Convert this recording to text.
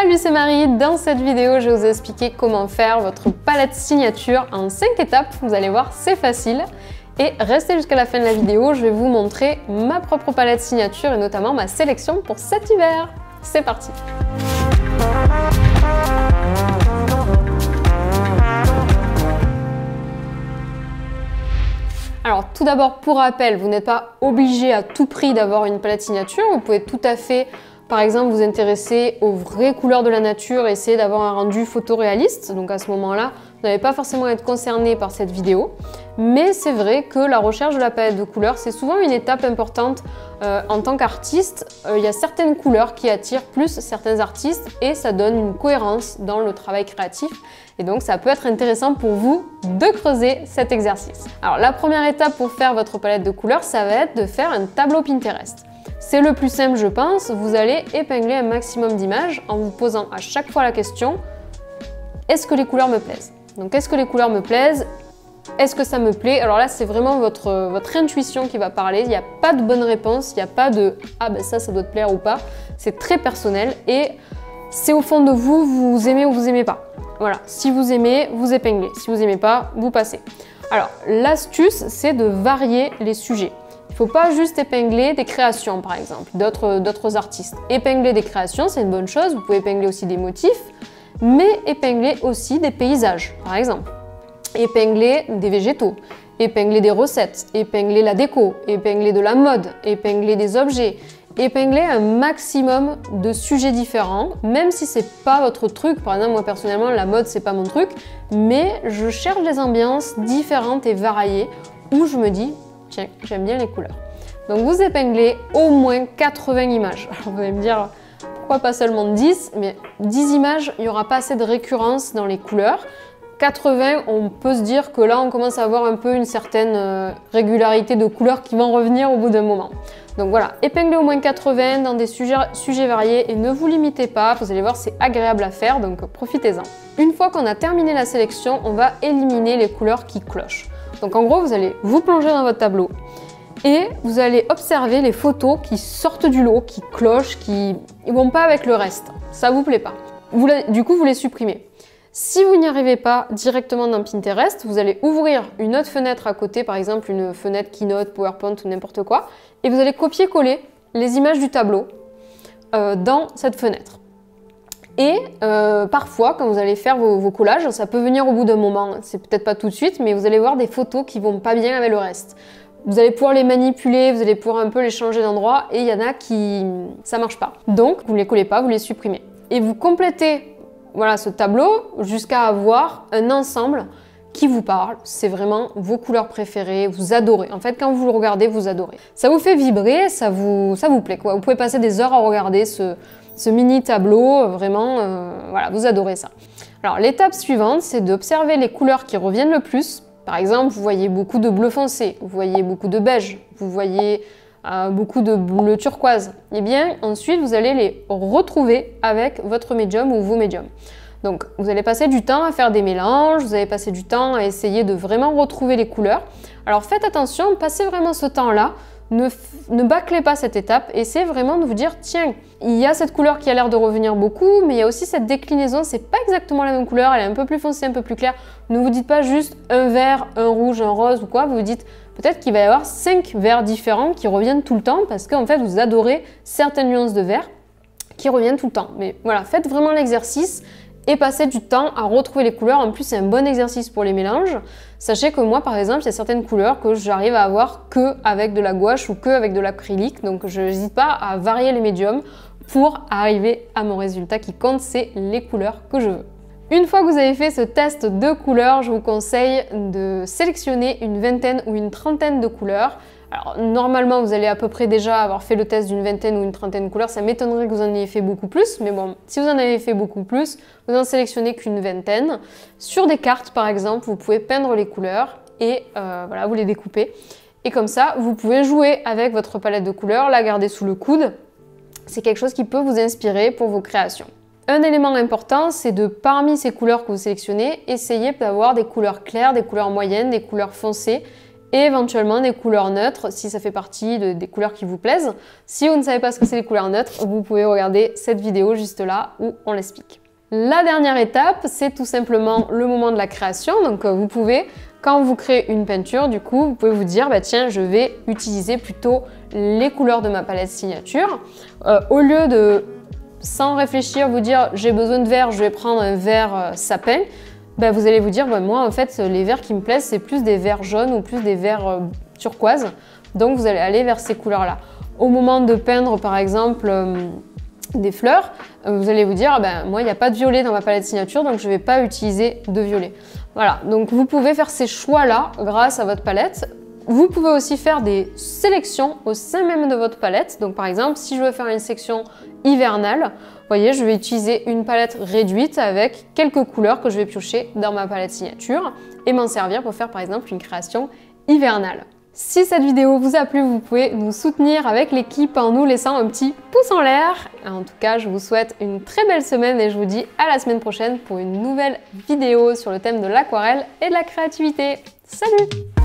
Salut, c'est Marie. Dans cette vidéo, je vais vous expliquer comment faire votre palette signature en 5 étapes. Vous allez voir, c'est facile. Et restez jusqu'à la fin de la vidéo, je vais vous montrer ma propre palette signature et notamment ma sélection pour cet hiver. C'est parti! Alors tout d'abord, pour rappel, vous n'êtes pas obligé à tout prix d'avoir une palette signature. Vous pouvez tout à fait, par exemple, vous intéresser aux vraies couleurs de la nature et essayer d'avoir un rendu photoréaliste. Donc à ce moment-là, vous n'allez pas forcément être concerné par cette vidéo. Mais c'est vrai que la recherche de la palette de couleurs, c'est souvent une étape importante en tant qu'artiste. Il y a certaines couleurs qui attirent plus certains artistes et ça donne une cohérence dans le travail créatif. Et donc ça peut être intéressant pour vous de creuser cet exercice. Alors la première étape pour faire votre palette de couleurs, ça va être de faire un tableau Pinterest. C'est le plus simple, je pense. Vous allez épingler un maximum d'images en vous posant à chaque fois la question: est-ce que les couleurs me plaisent? Donc est-ce que les couleurs me plaisent? Est-ce que ça me plaît? Alors là, c'est vraiment votre intuition qui va parler. Il n'y a pas de bonne réponse, il n'y a pas de « ah ben ça doit te plaire ou pas ». C'est très personnel et c'est au fond de vous, vous aimez ou vous aimez pas. Voilà, si vous aimez, vous épinglez. Si vous aimez pas, vous passez. Alors, l'astuce, c'est de varier les sujets. Il ne faut pas juste épingler des créations, par exemple, d'autres artistes. Épingler des créations, c'est une bonne chose. Vous pouvez épingler aussi des motifs, mais épingler aussi des paysages, par exemple. Épingler des végétaux, épingler des recettes, épingler la déco, épingler de la mode, épingler des objets, épingler un maximum de sujets différents, même si c'est pas votre truc. Par exemple, moi personnellement, la mode c'est pas mon truc, mais je cherche des ambiances différentes et variées où je me dis, tiens, j'aime bien les couleurs. Donc vous épinglez au moins 80 images. Alors vous allez me dire, pourquoi pas seulement 10? Mais 10 images, il n'y aura pas assez de récurrence dans les couleurs. 80, on peut se dire que là on commence à avoir un peu une certaine régularité de couleurs qui vont revenir au bout d'un moment. Donc voilà, épinglez au moins 80 dans des sujets variés et ne vous limitez pas, vous allez voir c'est agréable à faire, donc profitez-en. Une fois qu'on a terminé la sélection, on va éliminer les couleurs qui clochent. Donc en gros, vous allez vous plonger dans votre tableau et vous allez observer les photos qui sortent du lot, qui clochent, qui ne vont pas avec le reste. Ça vous plaît pas. Du coup, vous les supprimez. Si vous n'y arrivez pas directement dans Pinterest, vous allez ouvrir une autre fenêtre à côté, par exemple une fenêtre Keynote, PowerPoint ou n'importe quoi, et vous allez copier-coller les images du tableau dans cette fenêtre. Et parfois, quand vous allez faire vos collages, ça peut venir au bout d'un moment, c'est peut-être pas tout de suite, mais vous allez voir des photos qui vont pas bien avec le reste. Vous allez pouvoir les manipuler, vous allez pouvoir un peu les changer d'endroit, et il y en a qui ça marche pas. Donc, vous ne les collez pas, vous les supprimez. Et vous complétez voilà, ce tableau jusqu'à avoir un ensemble qui vous parle. C'est vraiment vos couleurs préférées, vous adorez. En fait, quand vous le regardez, vous adorez. Ça vous fait vibrer, ça vous plaît, quoi. Vous pouvez passer des heures à regarder ce mini tableau, vraiment, voilà, vous adorez ça. Alors, l'étape suivante, c'est d'observer les couleurs qui reviennent le plus. Par exemple, vous voyez beaucoup de bleu foncé, vous voyez beaucoup de beige, vous voyez beaucoup de bleu turquoise. Et bien ensuite vous allez les retrouver avec votre médium ou vos médiums. Donc vous allez passer du temps à faire des mélanges, vous allez passer du temps à essayer de vraiment retrouver les couleurs. Alors faites attention, passez vraiment ce temps-là, ne bâclez pas cette étape, essayez vraiment de vous dire tiens, il y a cette couleur qui a l'air de revenir beaucoup, mais il y a aussi cette déclinaison, c'est pas exactement la même couleur, elle est un peu plus foncée, un peu plus claire. Ne vous dites pas juste un vert, un rouge, un rose ou quoi, vous vous dites peut-être qu'il va y avoir 5 verts différents qui reviennent tout le temps parce qu'en fait vous adorez certaines nuances de vert qui reviennent tout le temps. Mais voilà, faites vraiment l'exercice et passez du temps à retrouver les couleurs. En plus, c'est un bon exercice pour les mélanges. Sachez que moi, par exemple, il y a certaines couleurs que j'arrive à avoir que avec de la gouache ou que avec de l'acrylique. Donc, je n'hésite pas à varier les médiums pour arriver à mon résultat qui compte, c'est les couleurs que je veux. Une fois que vous avez fait ce test de couleurs, je vous conseille de sélectionner une vingtaine ou une trentaine de couleurs. Alors normalement, vous allez à peu près déjà avoir fait le test d'une vingtaine ou une trentaine de couleurs. Ça m'étonnerait que vous en ayez fait beaucoup plus, mais bon, si vous en avez fait beaucoup plus, vous n'en sélectionnez qu'une vingtaine. Sur des cartes, par exemple, vous pouvez peindre les couleurs et voilà, vous les découpez. Et comme ça, vous pouvez jouer avec votre palette de couleurs, la garder sous le coude. C'est quelque chose qui peut vous inspirer pour vos créations. Un élément important, c'est de, parmi ces couleurs que vous sélectionnez, essayer d'avoir des couleurs claires, des couleurs moyennes, des couleurs foncées, et éventuellement des couleurs neutres si ça fait partie des couleurs qui vous plaisent. Si vous ne savez pas ce que c'est les couleurs neutres, vous pouvez regarder cette vidéo juste là où on l'explique. La dernière étape, c'est tout simplement le moment de la création. Donc vous pouvez, quand vous créez une peinture, du coup, vous pouvez vous dire, bah, tiens, je vais utiliser plutôt les couleurs de ma palette signature. Au lieu de, sans réfléchir, vous dire, j'ai besoin de vert, je vais prendre un vert sapin, bah, vous allez vous dire, bah, moi, en fait, les verts qui me plaisent, c'est plus des verts jaunes ou plus des verts turquoise. Donc, vous allez aller vers ces couleurs-là. Au moment de peindre, par exemple, des fleurs, vous allez vous dire, ben, moi il n'y a pas de violet dans ma palette signature, donc je ne vais pas utiliser de violet. Voilà, donc vous pouvez faire ces choix-là grâce à votre palette. Vous pouvez aussi faire des sélections au sein même de votre palette. Donc par exemple, si je veux faire une section hivernale, vous voyez, je vais utiliser une palette réduite avec quelques couleurs que je vais piocher dans ma palette signature et m'en servir pour faire par exemple une création hivernale. Si cette vidéo vous a plu, vous pouvez nous soutenir avec l'équipe en nous laissant un petit pouce en l'air. En tout cas, je vous souhaite une très belle semaine et je vous dis à la semaine prochaine pour une nouvelle vidéo sur le thème de l'aquarelle et de la créativité. Salut!